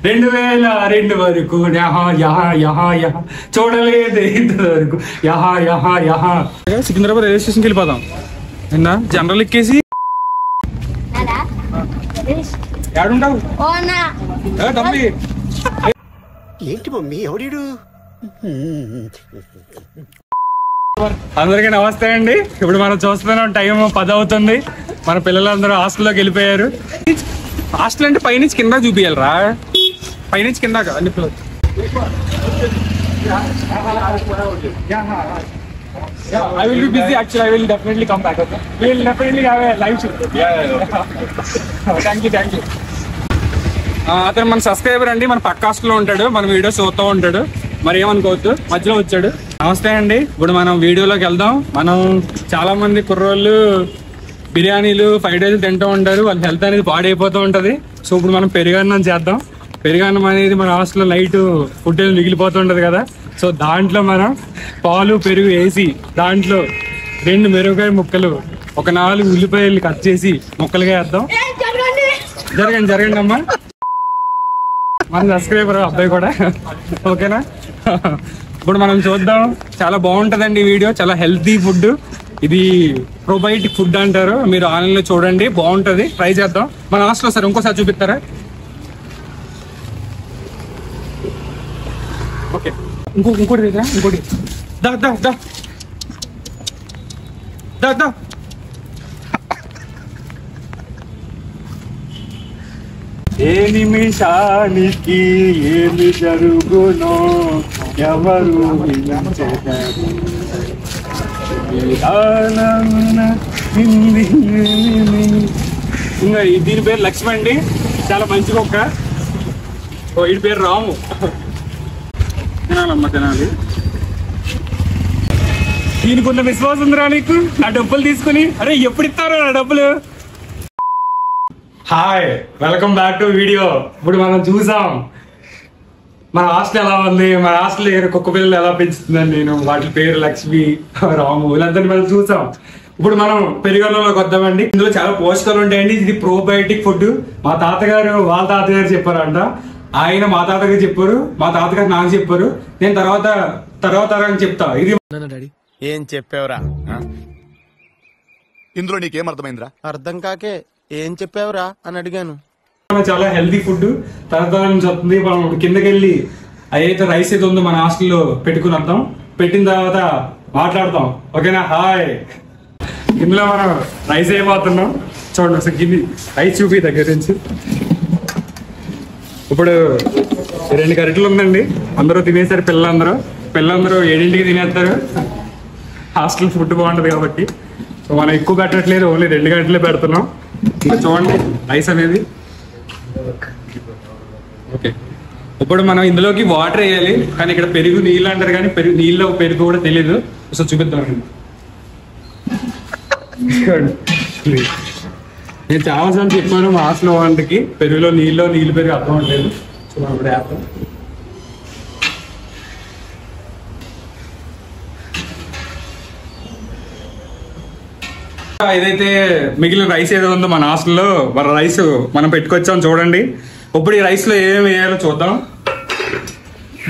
2002 వరకు చూడలేదు ఇంతవరకు సికింద్రాబాద్ రైల్వే స్టేషన్కి వెళ్ళిపోదాం నిన్న జనరల్ ఎక్కేసి ఏడుంటావు ఏంటి మమ్మీ ఎవడీడు? అందరికీ నమస్తే అండి. ఇప్పుడు మనం చూస్తున్నాం టైం 10 అవుతుంది. మన పిల్లలందరూ హాస్టల్లోకి వెళ్ళిపోయారు. హాస్టల్ అంటే పైనుంచి కింద చూపియాలరా, పైనుంచి కింద అన్ని పిల్లలు. I will be busy actually. I will definitely come back. Okay? We will definitely have a live shoot. Thank you. అతను మన సబ్స్క్రైబర్ అండి, మన పక్క హాస్టల్లో ఉంటాడు, మన వీడియోస్ చూస్తూ ఉంటాడు. మరి ఏమనుకోవద్దు, మధ్యలో వచ్చాడు. నమస్తే అండి. ఇప్పుడు మనం వీడియోలోకి వెళ్దాం. మనం చాలా మంది కుర్రోళ్ళు బిర్యానీలు ఫ్రైడ్ రైస్ తింటూ ఉంటారు, వాళ్ళ హెల్త్ అనేది పాడైపోతూ ఉంటది. సో ఇప్పుడు మనం పెరుగన్నం చేద్దాం. పెరుగన్నం అనేది మన హాస్టల్లో నైట్ ఫుడ్ మిగిలిపోతుంటది కదా. సో దాంట్లో మనం పాలు పెరుగు వేసి దాంట్లో 2 మిరపకాయ ముక్కలు, ఒక 4 ఉల్లిపాయలు కట్ చేసి ముక్కలుగా వేద్దాం. జరగండి అమ్మా, మన సబ్స్క్రైబర్ అబ్బాయి కూడా. ఓకేనా? ఇప్పుడు మనం చూద్దాం. చాలా బాగుంటదండి ఈ వీడియో, చాలా హెల్తీ ఫుడ్. ఇది ప్రోబయోటిక్ ఫుడ్ అంటారు. మీరు ఆన్లైన్ లో చూడండి, బాగుంటది, ట్రై చేద్దాం. మన హాస్టల్లో సార్ ఇంకోసారి చూపిస్తారా? ఓకే, ఇంకోటి దగ్గర ఇంకోటి. దా ఏ నిమిషానికి ఏమి జరుగునో ఎవరు ఇంకా దీని పేరు లక్ష్మి అండి, చాలా మంచి కుక్క. వీడి పేరు రాము. తినాలమ్మా, తినాలి. దీనికి ఉన్న విశ్వాసం ఉందిరా నీకు? నా డబ్బులు తీసుకుని అరే ఎప్పుడు ఇస్తారో నా డబ్బులు. Hi, welcome back to video. ఇప్పుడు మనం చూసాం మన హాస్టల్ ఎలా ఉంది, మన హాస్టల్ దగ్గర కుక్క పిల్లలు ఎలా పెంచుతుందని నేను. వాటి పేరు లక్ష్మి, రాము, వీళ్ళందరినీ మనం చూసాం. ఇప్పుడు మనం పెరుగన్నంలోకి వద్దామండి. ఇందులో చాలా పోషకాలు ఉంటాయండి. ఇది ప్రోబయోటిక్ ఫుడ్. మా తాతగారు వాళ్ళ తాతగారు చెప్పారంట. ఆయన మా తాతగారు చెప్పారు, మా తాతగారు నాకు చెప్పారు. నేను తర్వాత చెప్తా. ఇది డాడీ ఏం చెప్పావురా? ఇందులో నీకేం అర్థమైందిరా? అర్థం కాకే ఏం చెప్పావురా అని అడిగాను. చాలా హెల్తీ ఫుడ్ తరతరాల నుంచి వస్తుంది. మనం కిందకి వెళ్ళి అదైతే రైస్ అయితే ఉందో మన హాస్టల్లో పెట్టుకుని వద్దాం. పెట్టిన తర్వాత మాట్లాడతాం. ఓకేనా? హాయ్. ఇందులో మనం రైస్ అయిపోతున్నాం. చూడండి ఒకసారి గిన్నె రైస్ చూపి దగ్గర నుంచి. ఇప్పుడు 2 గరిటెలు ఉందండి. అందరూ తినేసారు. పిల్లలందరూ 7ంటికి తినేస్తారు. హాస్టల్ ఫుడ్ బాగుంటది కాబట్టి. సో మనం ఎక్కువ పెట్టట్లేదు, ఓన్లీ 2 గంటలే పెడుతున్నాం. ఇంకా చూడండి రైస్ అనేది. ఓకే, ఇప్పుడు మనం ఇందులోకి వాటర్ వేయాలి. కానీ ఇక్కడ పెరుగు నీళ్ళు అంటారు, కానీ నీళ్ళు పెరుగు కూడా తెలీదు. సో చూపిద్దాం. నేను చాలాసార్లు చెప్పాను మా హాస్టల్ వంటకి పెరుగులో నీళ్ళు పెరుగు అర్థం అవట్లేదు. సో మనం ఇప్పుడు వేస్తాం. ఏదైతే మిగిలిన రైస్ ఏదో ఉందో మన హాస్టల్లో మన రైస్ మనం పెట్టుకొచ్చాం చూడండి. ఇప్పుడు ఈ రైస్ లో ఏమేమి వేయాలో చూద్దాం.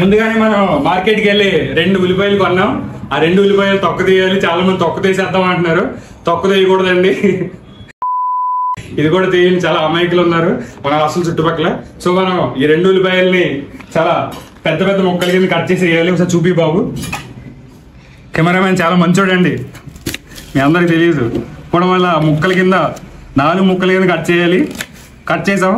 ముందుగానే మనం మార్కెట్కి వెళ్ళి 2 ఉల్లిపాయలు కొన్నాం. ఆ 2 ఉల్లిపాయలు తొక్క తీయాలి. చాలా మంది తొక్క తీసేద్దాం అంటున్నారు. తొక్క తీయకూడదండి, ఇది కూడా తీయాలి. చాలా అమాయకులు ఉన్నారు మన హాస్టల్ చుట్టుపక్కల. సో మనం ఈ 2 ఉల్లిపాయల్ని చాలా పెద్ద పెద్ద ముక్కల కింద కట్ చేసి వేయాలి. ఒకసారి చూపి బాబు. కెమెరామెన్ చాలా మంచోడండి, మీ అందరికి తెలియదు. ఇప్పుడు వల్ల ముక్కల కింద 4 ముక్కల కింద కట్ చేయాలి. కట్ చేసాం.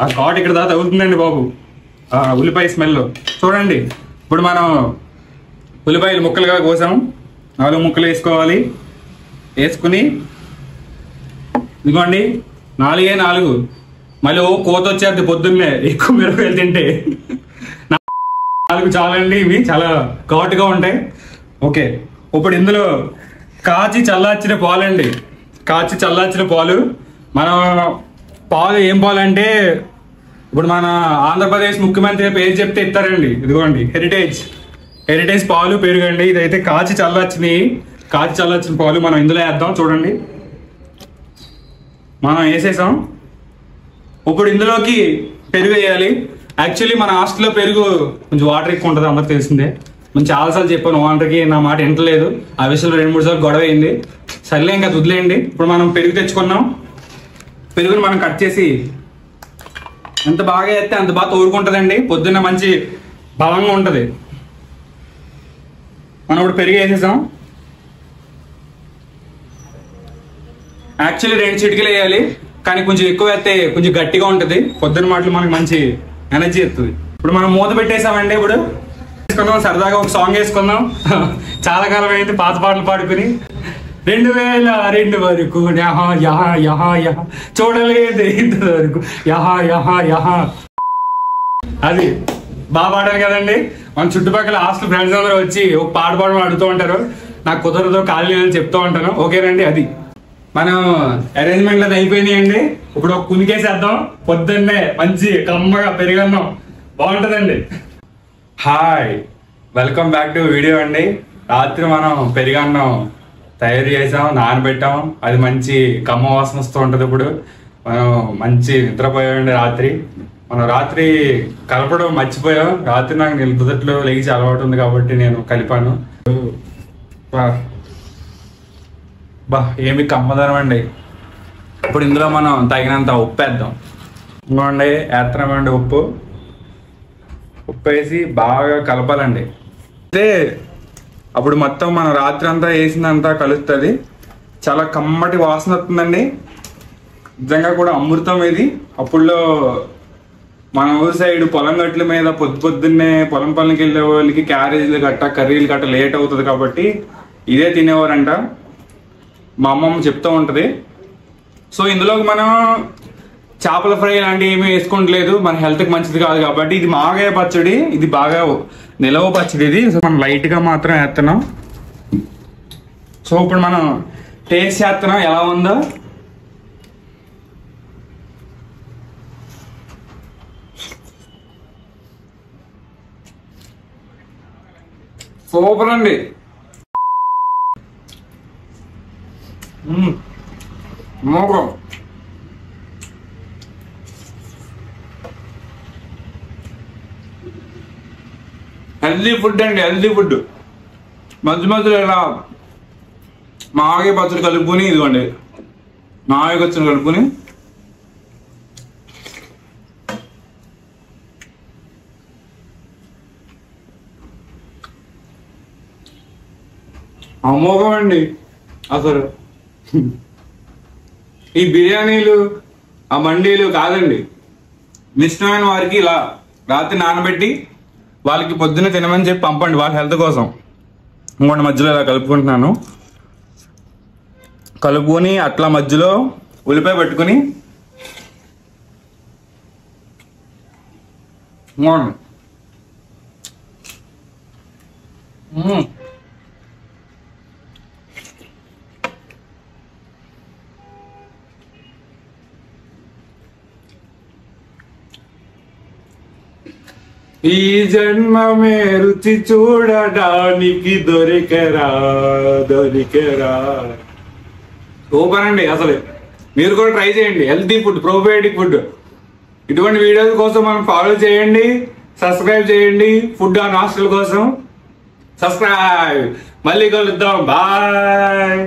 ఆ ఘాట్ ఇక్కడ దాకా తగులుతుందండి బాబు, ఉల్లిపాయ స్మెల్ చూడండి. ఇప్పుడు మనం ఉల్లిపాయలు ముక్కలుగా కోసాం. 4 ముక్కలు వేసుకోవాలి. వేసుకుని ఇదిగోండి 4 మళ్ళీ కోత వచ్చేది పొద్దున్నే ఎక్కువ మిరపకాయలు తింటే. 4 చాలండి, ఇవి చాలా ఘాటుగా ఉంటాయి. ఓకే, ఇప్పుడు ఇందులో కాచి చల్లార్చిన పాలండి. కాచి చల్లార్చిన పాలు. మనం పాలు ఏం పాలు అంటే ఇప్పుడు మన ఆంధ్రప్రదేశ్ ముఖ్యమంత్రి పేరు చెప్తే ఇస్తారండి. ఇదిగోండి హెరిటేజ్ పాలు పెరుగండి. ఇదైతే కాచి చల్లార్చిన పాలు మనం ఇందులో వేద్దాం. చూడండి మనం వేసేసాం. ఇప్పుడు ఇందులోకి పెరుగు వేయాలి. యాక్చువల్లీ మన హాస్టల్లో పెరుగు కొంచెం వాటర్ ఎక్కువ ఉంటుంది, అందరికి తెలిసిందే. నేను చాలాసార్లు చెప్పాను, ఓనర్కి నా మాట వింటలేదు. ఆ విషయంలో 2-3 సార్లు గొడవ అయింది. సర్లే ఇంకా వదిలేయండి. ఇప్పుడు మనం పెరుగు తెచ్చుకున్నాం. పెరుగుని మనం కట్ చేసి ఎంత బాగా వేస్తే అంత బాగా తోడుకుంటుందండి. పొద్దున్న మంచి బలంగా ఉంటుంది. మనం ఇప్పుడు పెరుగు వేసేసాం. యాక్చువల్లీ 2 చిటికలు వేయాలి, కానీ కొంచెం ఎక్కువ వేస్తే కొంచెం గట్టిగా ఉంటుంది. పొద్దున్న మాటలు మనకి మంచి ఎనర్జీ ఇస్తుంది. ఇప్పుడు మనం మూత పెట్టేసామండి. ఇప్పుడు వేసుకుందాం, సరదాగా ఒక సాంగ్ వేసుకుందాం. చాలా కాలం అయింది పాత పాటలు పాడుకుని. 2002 వరకు యహా యహా యహా యహా చూడలేదు ఇంతవరకు యహా యహా యహా. అది బాగా పాడాను కదండి. మన చుట్టుపక్కల హాస్టల్ ఫ్రెండ్స్ అందరూ వచ్చి ఒక పాట పాడమని అడుగుతూ ఉంటారు. నాకు కుదరదు, ఖాళీ అని చెప్తూ ఉంటాను. ఓకేనండి. అది మనం అరేంజ్మెంట్ అది అయిపోయినాయండి. ఇప్పుడు ఒక కునికేసేద్దాం. పొద్దున్నే మంచి కమ్మగా పెరుగన్నం బాగుంటుందండి. Hi, welcome back to video అండి. రాత్రి మనం పెరుగన్నం తయారు చేసాం, నానబెట్టాం. అది మంచి కమ్మ వాసన వస్తూ ఉంటుంది. ఇప్పుడు మనం మంచి నిద్రపోయామండి. మనం రాత్రి కలపడం మర్చిపోయాం. రాత్రి నాకు నిలుపుదట్లో లేచి అలవాటు ఉంది కాబట్టి నేను కలిపాను. బా ఏమి కమ్మదనం అండి. ఇప్పుడు ఇందులో మనం తగినంత ఉప్పు వేద్దాం. ఇంకోండి వేస్తున్నామండి ఉప్పు వేసి బాగా కలపాలండి. అయితే అప్పుడు మొత్తం మనం రాత్రి అంతా వేసిందంతా కలుస్తుంది. చాలా కమ్మటి వాసన వస్తుందండి. నిజంగా కూడా అమృతం ఇది. అప్పుడులో మన ఊరి సైడ్ పొలం గట్ల మీద పొద్దున్నే పొలం పనులకి వెళ్ళే వాళ్ళకి క్యారేజీలు గట్ట కర్రీలు గట్ట లేట్ అవుతుంది కాబట్టి ఇదే తినేవారంట. మా అమ్మమ్మ చెప్తూ ఉంటుంది. సో ఇందులోకి మనం చేపల ఫ్రై లాంటివి ఏమీ వేసుకోవట్లేదు, మన హెల్త్కి మంచిది కాదు కాబట్టి. ఇది మాగాయ పచ్చడి, ఇది బాగా నిలవ పచ్చడి ఇది. సో మనం లైట్గా మాత్రం వేస్తున్నాం. సో ఇప్పుడు మనం టేస్ట్ చేస్తున్నాం ఎలా ఉందో. సూపర్ అండి. మోగం హెల్దీ ఫుడ్ అండి, హెల్దీ ఫుడ్. మధ్య మధ్యలో ఇలా మాగే పచ్చడి కలుపుకొని, ఇదిగోండి మాగే పచ్చడి కలుపుకొని అమోఘం అండి అసలు. ఈ బిర్యానీలు ఆ మండీలు కాదండి. ఇష్టమైన వారికి ఇలా రాత్రి నానబెట్టి వాళ్ళకి పొద్దున్న తినమని చెప్పి పంపండి, వాళ్ళ హెల్త్ కోసం. ఇంకొండ మధ్యలో ఇలా కలుపుకుంటున్నాను. కలుపుకొని అట్లా మధ్యలో ఉల్లిపాయ పెట్టుకుని ఈ జన్మమే రుచి చూడడానికి దొరికరా. సూపర్ అండి అసలు. మీరు కూడా ట్రై చేయండి. Healthy food, probiotic food. ఇటువంటి వీడియోస్ కోసం మనం ఫాలో చేయండి, సబ్స్క్రైబ్ చేయండి. ఫుడ్ ఆన్ హాస్టల్ కోసం సబ్స్క్రైబ్. మళ్ళీ కలుద్దాం. బాయ్.